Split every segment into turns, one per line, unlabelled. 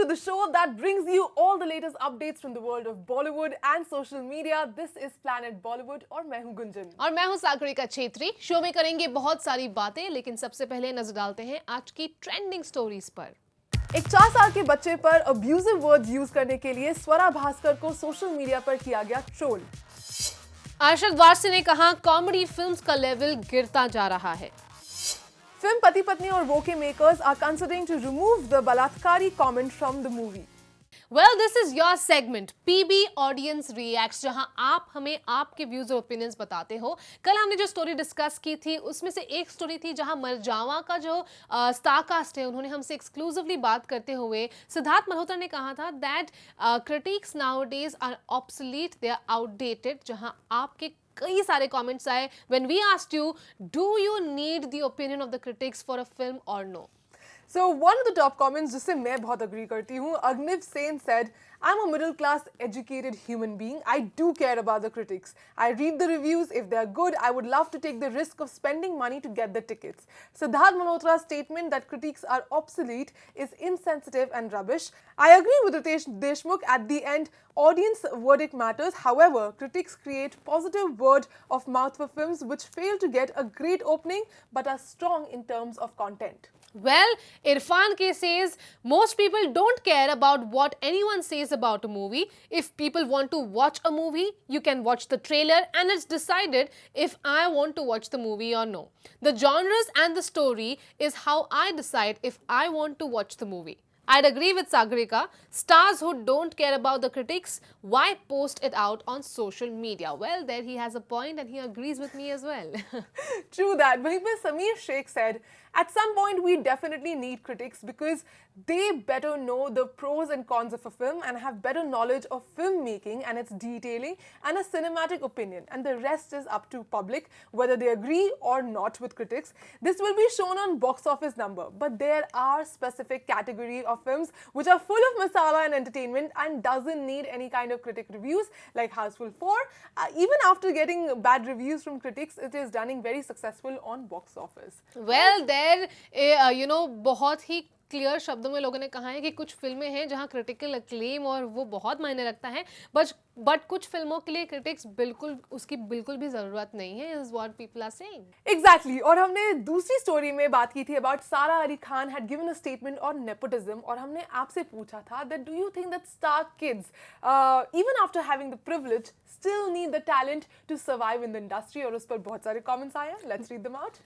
to the show that brings you all the latest updates from the world of Bollywood and social media. This is Planet Bollywood और मैं हूं गुंजन
और मैं हूं Sagarika Chhetri. Show में करेंगे बहुत सारी बातें, लेकिन सबसे पहले नजर डालते हैं आज की ट्रेंडिंग स्टोरीज पर।
एक 4 साल के बच्चे पर अब्यूजिव वर्ड्स यूज करने के लिए स्वरा भास्कर को सोशल मीडिया पर किया गया ट्रोल।
अरशद वारसी ने कहा कॉमेडी फिल्म्स का लेवल गिरता जा रहा है।
फिल्म पति पत्नी और वो के makers are considering to remove the बलात्कारी comment from the movie.
Well, this is your segment PB Audience Reacts, जहां आप हमें आपके व्यूज और ओपिनियंस बताते हो। कल हमने जो स्टोरी डिस्कस की थी उसमें से एक स्टोरी थी जहां मरजावा का जो स्टारकास्ट है उन्होंने हमसे एक्सक्लूसिवली बात करते हुए सिद्धार्थ मल्होत्रा ने कहा था that critics nowadays are obsolete, they are outdated. जहां आपके कई सारे कमेंट्स आए when we asked you do you need the opinion of the critics for a film और no.
So one of the top comments जिससे मैं बहुत agree करती हूँ, Agniv Sen said, I'm a middle class educated human being. I do care about the critics. I read the reviews. If they are good, I would love to take the risk of spending money to get the tickets. Siddharth Malhotra's statement that critics are obsolete is insensitive and rubbish. I agree with Ritesh Deshmukh at the end. Audience verdict matters. However, critics create positive word of mouth for films which fail to get a great opening but are strong in terms of content.
Well, Irfan K says most people don't care about what anyone says about a movie. If people want to watch a movie, you can watch the trailer and it's decided if I want to watch the movie or no. The genres and the story is how I decide if I want to watch the movie. I'd agree with Sagarika. Stars who don't care about the critics, why post it out on social media? Well, there he has a point and he agrees with me as well.
True that. But Sameer Sheikh said, at some point we definitely need critics because they better know the pros and cons of a film and have better knowledge of filmmaking and its detailing and a cinematic opinion. And the rest is up to public, whether they agree or not with critics. This will be shown on box office number. But there are specific category of films which are full of masala and entertainment and doesn't need any kind of critic reviews like Houseful 4. Even after getting bad reviews from critics, it is running very successful on box office.
Well, there, बहुत ही clear शब्दों में लोगों ने कहा है कि कुछ फिल्में हैं जहां क्रिटिकल अक्लेम और वो बहुत मायने रखता है, बट कुछ फिल्मों के लिए क्रिटिक्स उसकी बिल्कुल भी जरूरत नहीं है, is what people are saying.
Exactly. और हमने दूसरी स्टोरी में बात की थी अबाउट सारा Ali Khan had given a statement on nepotism और हमने आपसे पूछा था that do you think that star kids even after having the privilege still need the talent to survive in the industry? और उस पर बहुत सारे comments आए हैं. Let's read them out.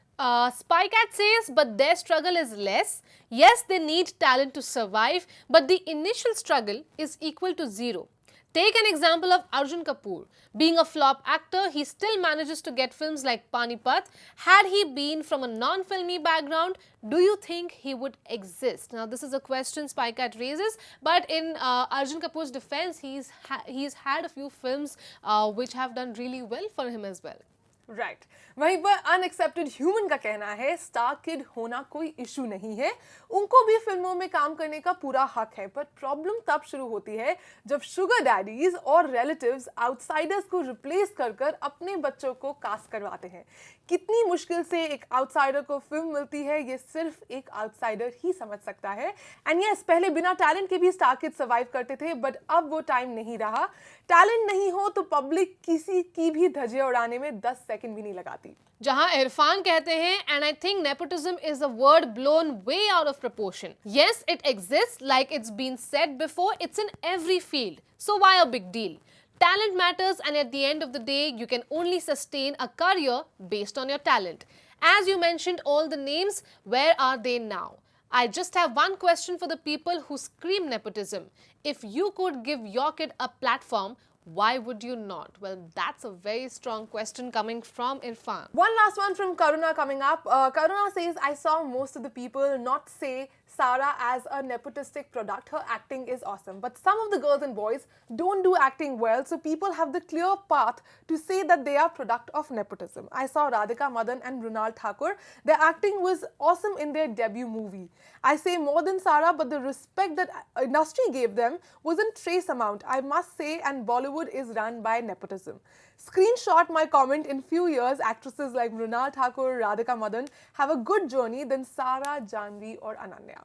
Spycat says, but their struggle is less. Yes, they need talent to survive, but the initial struggle is equal to zero. Take an example of Arjun Kapoor. Being a flop actor, he still manages to get films like Panipat. Had he been from a non-filmy background, do you think he would exist? Now, this is a question Spycat raises, but in Arjun Kapoor's defense, he's had a few films which have done really well for him as well.
Right वहीं पर unaccepted human का कहना है star kid होना कोई issue नहीं है, उनको भी फिल्मों में काम करने का पूरा हक है, पर प्रॉब्लम तब शुरू होती है जब शुगर डैडीज और रिलेटिव्स आउटसाइडर्स को रिप्लेस कर अपने बच्चों को कास्ट करवाते हैं। कितनी मुश्किल से एक आउटसाइडर को फिल्म मिलती है ये सिर्फ एक आउटसाइडर ही समझ सकता है। एंड यस, पहले बिना टैलेंट के भी स्टार किड सर्वाइव करते थे, बट अब वो टाइम नहीं रहा। टैलेंट नहीं हो तो पब्लिक किसी की भी धज्जियां उड़ाने में 10 सेकंड भी नहीं लगाती।
जहां इरफान कहते हैं and I think nepotism is a word blown way out of proportion. Yes, it exist like it's been said before, it's in every field, so why a big deal? Talent matters, and at the end of the day, you can only sustain a career based on your talent. As you mentioned all the names, where are they now? I just have one question for the people who scream nepotism. If you could give your kid a platform, why would you not? Well, that's a very strong question coming from Irfan.
One last one from Karuna coming up. Karuna says, I saw most of the people not say Sara as a nepotistic product. Her acting is awesome. But some of the girls and boys don't do acting well, so people have the clear path to say that they are product of nepotism. I saw Radhika Madan and Mrunal Thakur. Their acting was awesome in their debut movie. I say more than Sara, but the respect that industry gave them wasn't trace amount, I must say, and Bollywood is run by nepotism. Screenshot my comment. In few years, actresses like Mrunal Thakur, Radhika Madan have a good journey than Sara, Janvi or Ananya.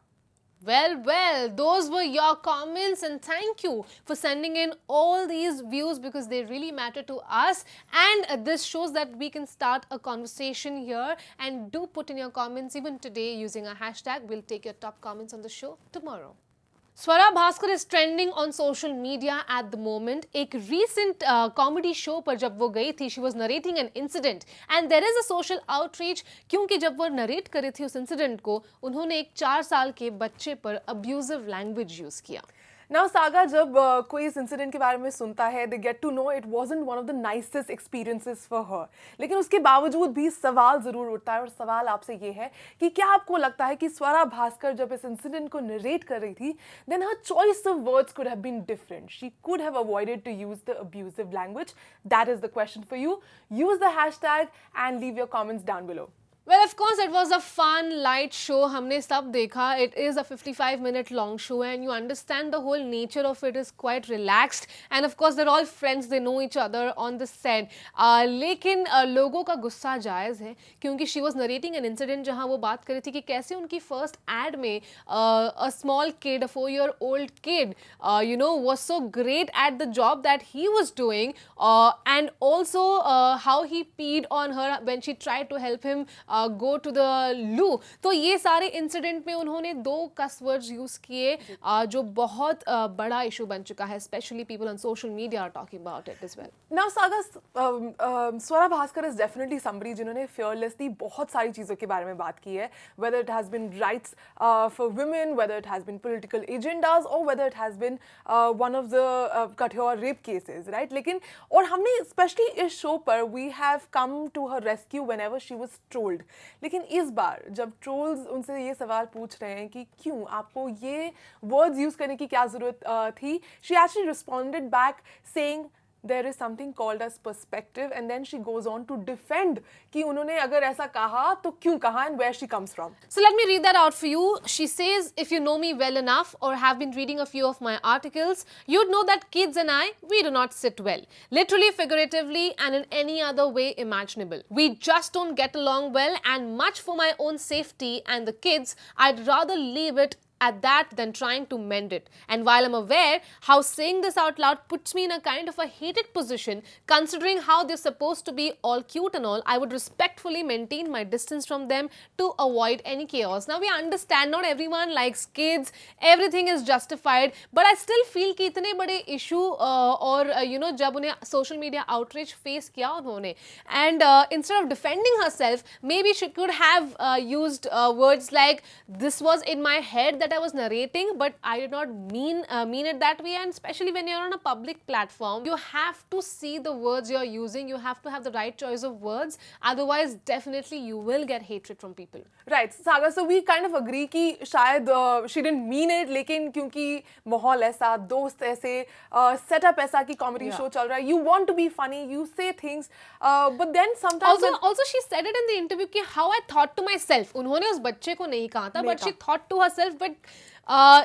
Well, those were your comments, and thank you for sending in all these views because they really matter to us. And this shows that we can start a conversation here. And do put in your comments even today using a hashtag. We'll take your top comments on the show tomorrow. Swara Bhasker is trending on social media at the moment. एक recent comedy show पर जब वो गई थी, she was narrating an incident and there is a social outreach क्योंकि जब वो narrate कर रही थी उस incident को, उन्होंने एक 4 साल के बच्चे पर abusive language use किया.
Now, Saga, जब कोई इस इंसिडेंट के बारे में सुनता है, they get to know it wasn't one of the nicest experiences for her. लेकिन उसके बावजूद भी सवाल जरूर उठता है और सवाल आपसे ये है कि क्या आपको लगता है कि स्वरा भास्कर जब इस इंसिडेंट को नरेट कर रही थी, then her choice of words could have been different. She could have avoided to use the abusive language. That is the question for you. Use the hashtag and leave your comments down below.
Well, of course, it was a fun, light show. हमने सब देखा. It is a 55-minute long show and you understand the whole nature of it is quite relaxed. And of course, they're all friends. They know each other on the set. लेकिन लोगों का गुस्सा जायज़ है क्योंकि she was narrating an incident जहाँ वो बात कर रही थी कि कैसे उनकी first ad में a small kid, a 4-year-old kid, was so great at the job that he was doing and also how he peed on her when she tried to help him go to the loo. तो ये सारे incident में उन्होंने 2 कस words use किए जो बहुत बड़ा issue बन चुका है. Especially people on social media are talking about it as well.
Now, Saga, Swara Bhasker is definitely somebody जिन्होंने fearlessly बहुत सारी चीज़ों के बारे में बात की है. Whether it has been rights for women, whether it has been political agendas, or whether it has been one of the कठोर rape cases, right? लेकिन और हमने especially इस show पर we have come to her rescue whenever she was trolled. लेकिन इस बार जब trolls उनसे ये सवाल पूछ रहे हैं कि क्यों आपको ये वर्ड्स यूज करने की क्या जरूरत थी, she actually responded back saying there is something called as perspective and then she goes on to defend कि उन्होंने अगर ऐसा कहा तो क्यों कहा and where she comes from.
So let me read that out for you. She says, if you know me well enough or have been reading a few of my articles, you'd know that kids and I, we do not sit well. Literally, figuratively and in any other way imaginable. We just don't get along well and much for my own safety and the kids, I'd rather leave it at that than trying to mend it. And while I'm aware how saying this out loud puts me in a kind of a hated position, considering how they're supposed to be all cute and all, I would respectfully maintain my distance from them to avoid any chaos. Now we understand not everyone likes kids, everything is justified, but I still feel कि इतने बड़े issue और जब उन्हें social media outrage face किया उन्होंने, and instead of defending herself, maybe she could have used words like, this was in my head that I was narrating, but I did not mean it that way. And especially when you're on a public platform, you have to see the words you're using. You have to have the right choice of words. Otherwise, definitely you will get hatred from people.
Right, Saga. So we kind of agree कि शायद she didn't mean it, लेकिन क्योंकि माहौल ऐसा, दोस्त ऐसे, setup ऐसा कि comedy show चल रहा है, you want to be funny, you say things, but then sometimes
also she said it in the interview कि how I thought to myself. उन्होंने उस बच्चे को नहीं कहा था, but she thought to herself. But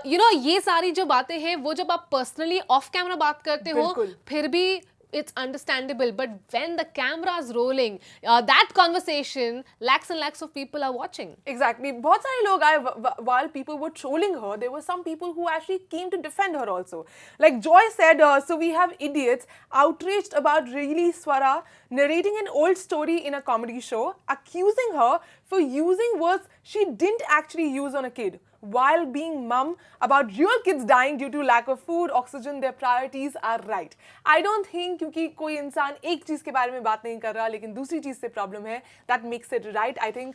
ये सारी जो बातें हैं वो जब आप personally off camera बात करते हो, फिर भी it's understandable, but when the camera is rolling, that conversation, lakhs and lakhs of people are watching.
Exactly. बहुत सारे लोग आए, while people were trolling her, there were some people who actually came to defend her also. Like Joy said, so we have idiots outraged about really Swara narrating an old story in a comedy show, accusing her for using words she didn't actually use on a kid. While being mum about real kids dying due to lack of food, oxygen, their priorities are right. I don't think क्योंकि कोई इंसान एक चीज़ के बारे में बात नहीं कर रहा लेकिन दूसरी चीज़ से प्रॉब्लम है, that makes it right. I think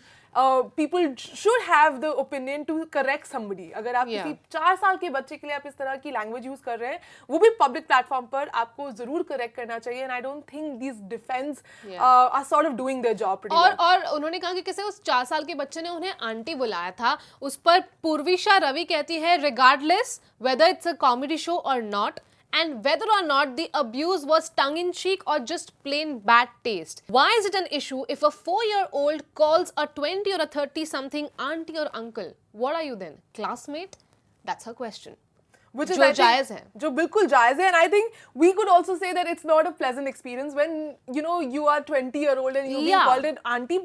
people should have the opinion to correct somebody. अगर आप किसी 4 साल के बच्चे के लिए आप इस तरह की language use कर रहे हैं, वो भी public platform पर आपको ज़रूर correct करना चाहिए. And I don't think these defense are sort of doing their job pretty well.
और उन्होंने कहा कि कैसे उस 4 साल के बच्चे ने उन्हें आंटी बुलाया था, उस पर पूर्विशा रवि कहती है, regardless whether it's a comedy show or not, and whether or not the abuse was tongue-in-cheek or just plain bad taste. Why is it an issue if a 4-year-old calls a 20 or a 30-something auntie or uncle? What are you then? Classmate? That's her question.
which is
जो
I think,
जायज है,
जो बिल्कुल जायज है, and I think we could also say that it's not a pleasant experience when you are 20-year-old and you're being
Yeah.
called an auntie,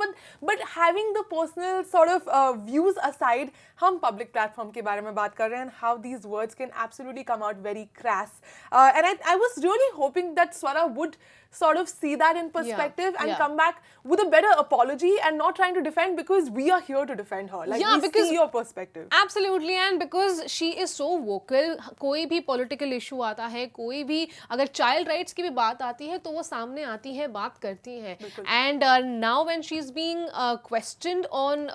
but having the personal sort of views aside, हम public platform के बारे में बात कर रहे हैं and how these words can absolutely come out very crass, and I was really hoping that Swara would sort of see that in perspective and come back with a better apology and not trying to defend, because we are here to defend her. Like, we see your perspective.
Absolutely, and because she is so vocal, कोई भी political issue आता है, कोई भी अगर child rights की भी बात आती है तो वो सामने आती है, बात करती है. And now when she's being questioned on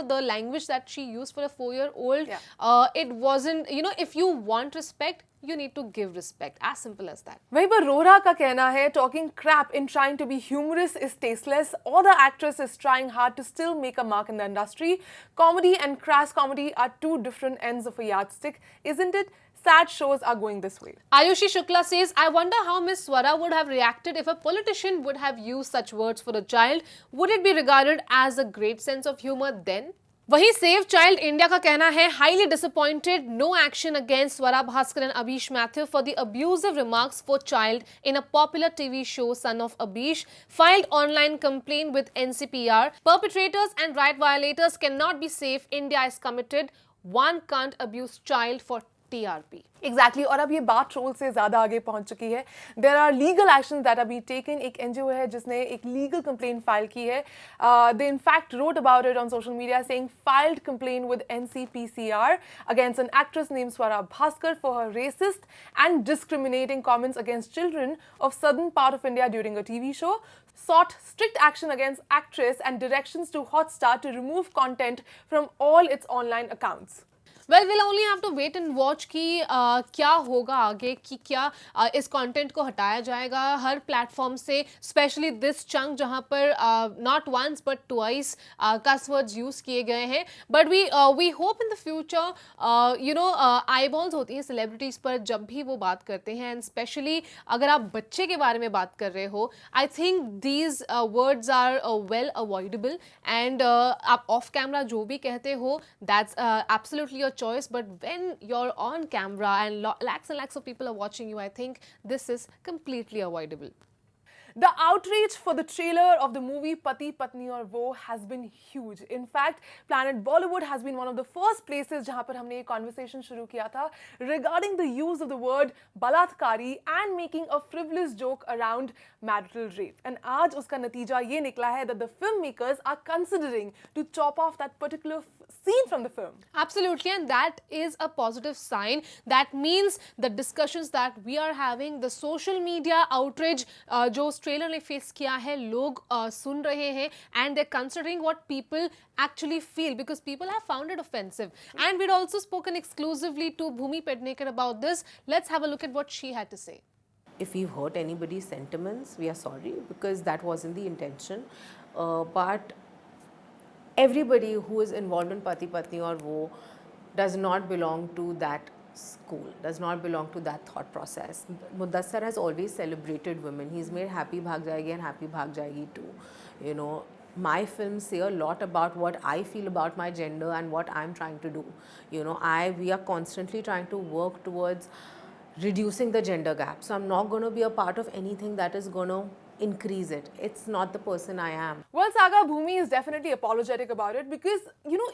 the language that she used for a 4-year-old, it wasn't, if you want respect, you need to give respect. As simple as that.
वहीं पर रोहरा का कहना है talking crap in trying to be humorous is tasteless, or the actress is trying hard to still make a mark in the industry. Comedy and crass comedy are two different ends of a yardstick, isn't it? Sad shows are going this way.
Ayushi Shukla says, I wonder how Miss Swara would have reacted if a politician would have used such words for a child. Would it be regarded as a great sense of humor then? वहीं save child India का कहना है, highly disappointed, no action against Swara Bhaskar and Abish Mathew for the abusive remarks for child in a popular TV show son of Abish, filed online complaint with NCPR, perpetrators and right violators cannot be safe, India is committed, one can't abuse child for TRP.
Exactly, और अब ये बात troll से ज़्यादा आगे पहुंच चुकी है. There are legal actions that are being taken. एक NGO है जिसने एक legal complaint फाइल की है. They in fact wrote about it on social media saying filed complaint with NCPCR against an actress named Swara Bhasker for her racist and discriminating comments against children of southern part of India during a TV show. Sought strict action against actress and directions to Hotstar to remove content from all its online accounts.
Well, we'll only have to wait and watch कि क्या होगा आगे, कि क्या इस content को हटाया जाएगा हर प्लेटफॉर्म से, स्पेशली दिस चंक जहाँ पर not once but twice cuss words use किए गए हैं. But we hope in the future eyeballs होती हैं सेलिब्रिटीज़ पर जब भी वो बात करते हैं, एंड स्पेशली अगर आप बच्चे के बारे में बात कर रहे हो, I think these words are well avoidable, and आप ऑफ कैमरा जो भी कहते हो that's absolutely your choice, but when you're on camera and lakhs and lakhs of people are watching you, I think this is completely avoidable.
The outrage for the trailer of the movie Pati Patni Aur Woh has been huge. In fact, Planet Bollywood has been one of the first places जहाँ पर हमने ये conversation शुरू किया था regarding the use of the word Balatkari and making a frivolous joke around marital rape. And आज उसका नतीजा ये निकला है that the filmmakers are considering to chop off that particular scene from the film.
Absolutely, and that is a positive sign. That means the discussions that we are having, the social media outrage जो उस trailer ने face किया है, लोग सुन रहे हैं, and they're considering what people actually feel, because people have found it offensive. And we'd also spoken exclusively to Bhumi Pednekar about this. Let's have a look at what she had to say.
If we've hurt anybody's sentiments, we are sorry, because that wasn't the intention. But everybody who is involved in Pati Patni Aur Woh does not belong to that school, does not belong to that thought process. Mudassar has always celebrated women. He's made Happy Bhag Jayegi and Happy Bhag Jayegi too. You know, my films say a lot about what I feel about my gender and what I'm trying to do. You know, we are constantly trying to work towards reducing the gender gap. So I'm not going to be a part of anything that is going to increase it. It's not the person I am.
Well, Saga, Bhumi is definitely apologetic about it because,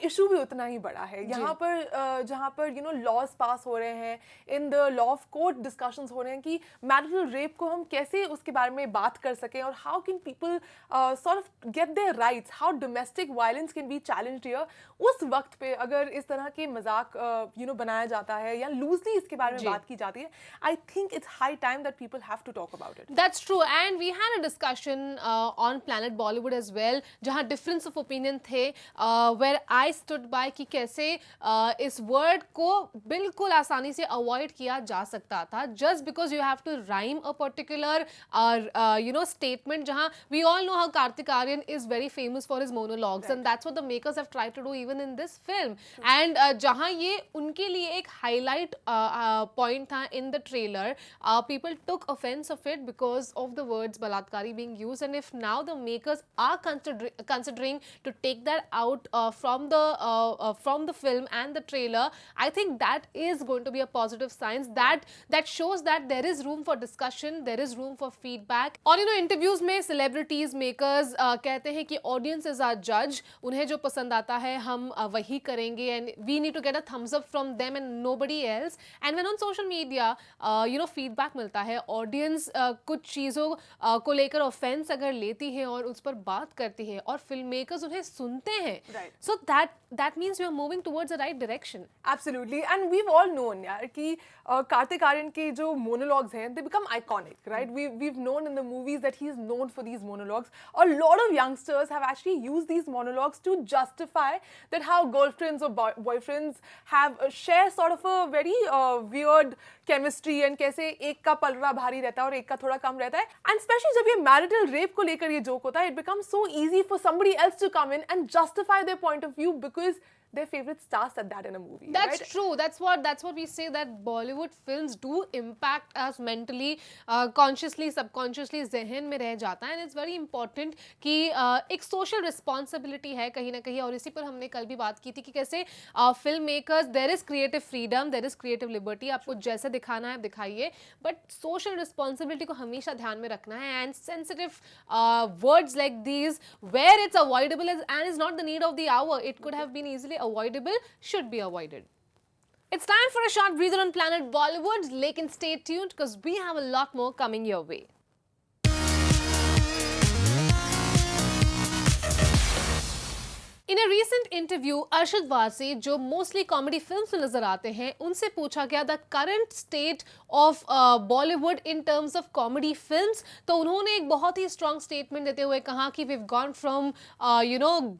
issue भी उतना ही बड़ा है. यहाँ पर जहाँ पर, laws pass हो रहे हैं, in the law of court discussions हो रहे हैं कि marital rape को हम कैसे उसके बारे में बात कर सकें और how can people sort of get their rights, how domestic violence can be challenged here. उस वक्त पे अगर इस तरह के मजाक बनाया जाता है या loosely इसके बारे में बात की जाती है, I think it's high time that people have to talk about it.
That's true, and we had a discussion on Planet Bollywood as well, जहाँ difference of opinion थे, where I stood by कि कैसे इस word को बिल्कुल आसानी से avoid किया जा सकता था, just because you have to rhyme a particular statement. जहाँ we all know how Kartik Aaryan is very famous for his monologues, and that's what the makers have tried to do even in this film. And जहाँ ये उनके लिए एक highlight point था in the trailer, people took offense of it because of the words Balatkari Balatkari being used, and if now the makers are considering to take that out from the film and the trailer, I think that is going to be a positive sign. That shows that there is room for discussion, there is room for feedback. और interviews में celebrities, makers कहते हैं कि audience is our judge. उन्हें जो पसंद आता है हम वही करेंगे, and we need to get a thumbs up from them and nobody else. And when on social media feedback मिलता है, audience कुछ चीज़ों को लेकर offense अगर लेती है और उस पर बात करती है और filmmakers उन्हें सुनते हैं, so that means we are moving towards the right direction.
Absolutely, and we've all known यार कि कार्तिक आर्यन के जो monologues हैं, they become iconic, right? We've known in the movies that he's known for these monologues. A lot of youngsters have actually used these monologues to justify that how girlfriends or boyfriends have share sort of a very weird chemistry, and कैसे एक का पलड़ा भारी रहता है और एक का थोड़ा कम रहता है. And especially जब ये marital rape को लेकर ये joke होता है, it becomes so easy for somebody else to come in and justify their point of view because their favorite star said that in a movie.
That's
right?
true. That's what we say, that Bollywood films do impact us mentally, consciously, subconsciously, ज़हन में रह जाता है, and it's very important कि एक social responsibility है कहीं ना कहीं. और इसी पर हमने कल भी बात की थी कि कैसे filmmakers, there is creative freedom, there is creative liberty, आपको जैसे दिखाना है दिखाइए, but social responsibility को हमेशा ध्यान में रखना है. And sensitive words like these, where it's avoidable and is not the need of the hour, it could have been easily avoidable, should be avoided. It's time for a short breather on Planet Bollywood. Lekin stay tuned because we have a lot more coming your way. In a recent interview, Arshad Varsi, जो mostly comedy films में नजर आते हैं, उनसे पूछा गया the current state of Bollywood in terms of comedy films. तो उन्होंने एक बहुत ही strong statement देते हुए कहा कि we've gone from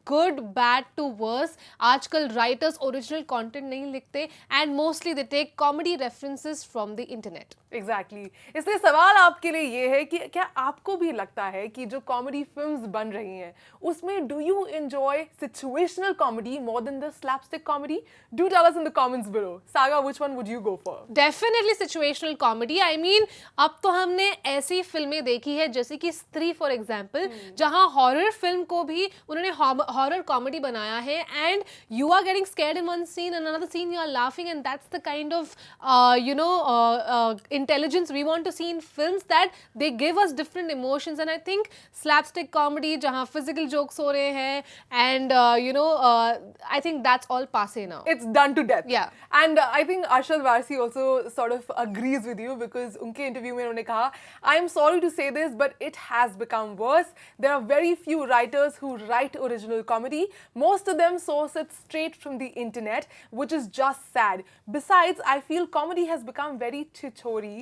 good, bad to worse. आजकल writers original content नहीं लिखते and mostly they take comedy references from the internet.
Exactly. इसलिए सवाल आपके लिए ये है कि क्या आपको भी लगता है कि जो कॉमेडी फिल्म्स बन रही हैं उसमें do you enjoy situational comedy more than the slapstick comedy? Do tell us in the comments below. Saga, which one would you go for?
Definitely situational comedy. I mean, अब तो हमने ऐसी फिल्में देखी है जैसे कि स्त्री फॉर एग्जाम्पल, जहाँ हॉरर फिल्म को भी उन्होंने हॉरर कॉमेडी बनाया है, and you are getting scared in one scene and another scene you are laughing, and that's the kind of intelligence we want to see in films, that they give us different emotions. And I think slapstick comedy जहाँ physical jokes हो रहे हैं, and I think that's all passe now.
It's done to death.
Yeah.
And I think Arshad Varsi also sort of agrees with you because उनके interview में उन्होंने कहा, I am sorry to say this, but it has become worse. There are very few writers who write original comedy. Most of them source it straight from the internet, which is just sad. Besides, I feel comedy has become very chichori.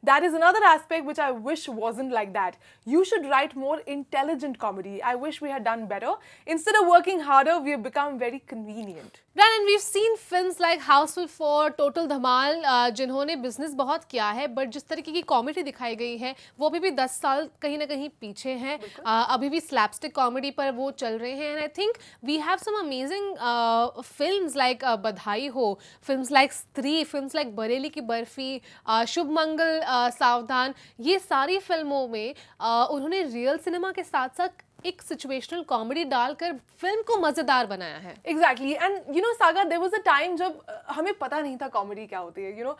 That is another aspect which I wish wasn't like that. You should write more intelligent comedy. I wish we had done better. Instead of working harder, we have become very convenient.
Right, and we've seen films like Houseful 4, Total Dhamal, जिन्होंने business बहुत किया है, but जिस तरीके की comedy दिखाई गई है वो अभी भी 10 साल कहीं ना कहीं पीछे हैं. अभी भी स्लैपस्टिक कॉमेडी पर वो चल रहे हैं, and I think we have some amazing films like Badhaai Ho, films like Stree, films like Bareilly Ki Barfi, शुभ मंगल सावधान. ये सारी फिल्मों में उन्होंने रियल सिनेमा के साथ साथ एक सिचुएशनल कॉमेडी डालकर फिल्म को मजेदार बनाया है.
Exactly, and you know, Saga, there was a time जब हमें पता नहीं था कॉमेडी क्या होती है.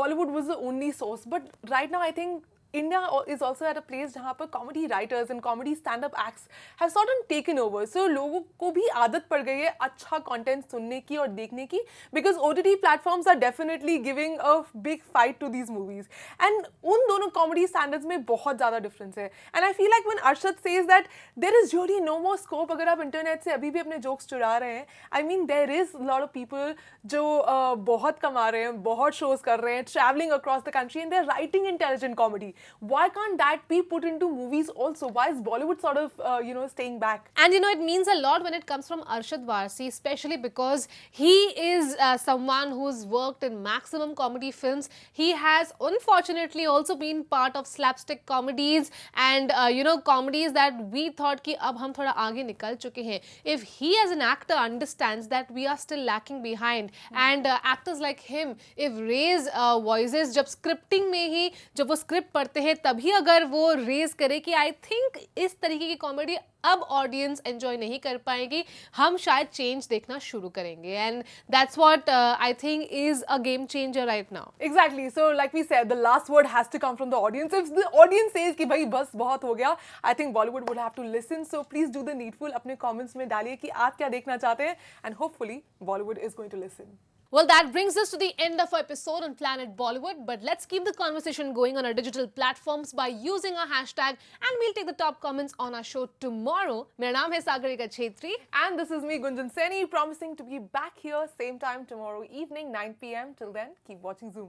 Bollywood was the only source, but right now I think India is also at a place जहाँ पर comedy writers and comedy stand-up acts have sort of taken over. So लोगों को भी आदत पड़ गई है अच्छा content सुनने की और देखने की, because OTT platforms are definitely giving a big fight to these movies. And उन दोनों comedy standards में बहुत ज़्यादा difference है. And I feel like when Arshad says that there is really no more scope, अगर आप internet से अभी भी अपने jokes चुरा रहे हैं, I mean there is a lot of people जो बहुत कमा रहे हैं, बहुत shows कर रहे हैं, traveling across the country, and they're writing intelligent comedy. Why can't that be put into movies also? Why is Bollywood sort of, staying back?
And it means a lot when it comes from Arshad Varsi, especially because he is someone who's worked in maximum comedy films. He has unfortunately also been part of slapstick comedies and, comedies that we thought कि अब हम थोड़ा आगे निकल चुके हैं. If he as an actor understands that we are still lacking behind, and actors like him, if raise voices जब scripting में ही जब वो script पढ़ते पढ़ते हैं तभी अगर वो रेज करे कि आई थिंक इस तरीके की कॉमेडी अब ऑडियंस एंजॉय नहीं कर पाएगी, हम शायद चेंज देखना शुरू करेंगे. And that's what I think is a game changer right now.
Exactly. So, like we said, the last word has to come from the audience. If the audience says कि भाई बस बहुत हो गया, I think Bollywood would have to listen. So please do the needful. अपने comments में डालिए कि आप क्या देखना चाहते हैं, and hopefully Bollywood is going to listen.
Well, that brings us to the end of our episode on Planet Bollywood, but let's keep the conversation going on our digital platforms by using our hashtag, and we'll take the top comments on our show tomorrow. मेरा नाम है Sagarika Chhetri.
And this is me, Gunjan Seni, promising to be back here same time tomorrow evening, 9 p.m. Till then, keep watching Zoom.